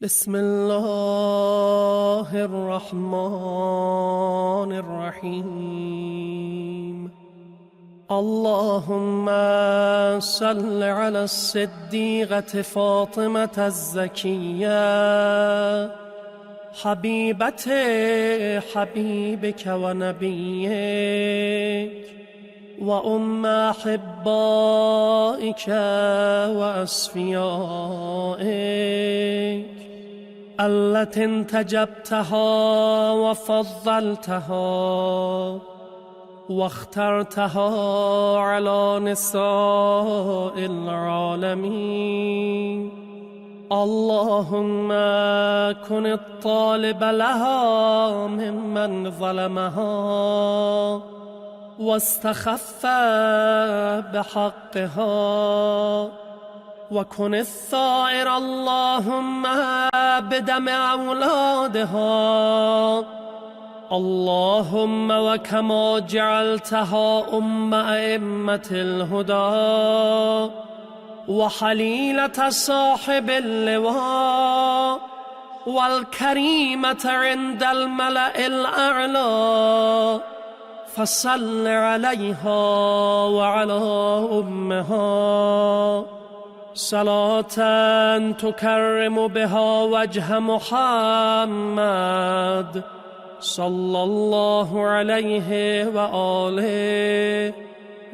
بسم الله الرحمن الرحيم. اللهم صل على الصديقة فاطمة الزكية حبيبة حبيبك ونبيك وأم أحبائك وأصفيائك التي انتجبتها وفضلتها واخترتها على نساء العالمين. اللهم كن الطالب لها ممن ظلمها واستخف بحقها، وكن الثائر اللهم بدم أولادها. اللهم وكما جعلتها أم أئمة الهدى وحليلة صاحب اللواء والكريمة عند الملأ الأعلى، فصل عليها وعلى أمها صلاة تكرم بها وجه محمد صلى الله عليه وآله،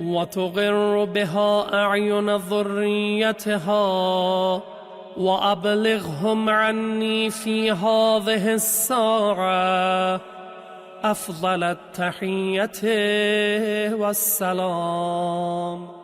وتغر بها أعين ذريتها، وأبلغهم عني في هذه الساعة أفضل التحية والسلام.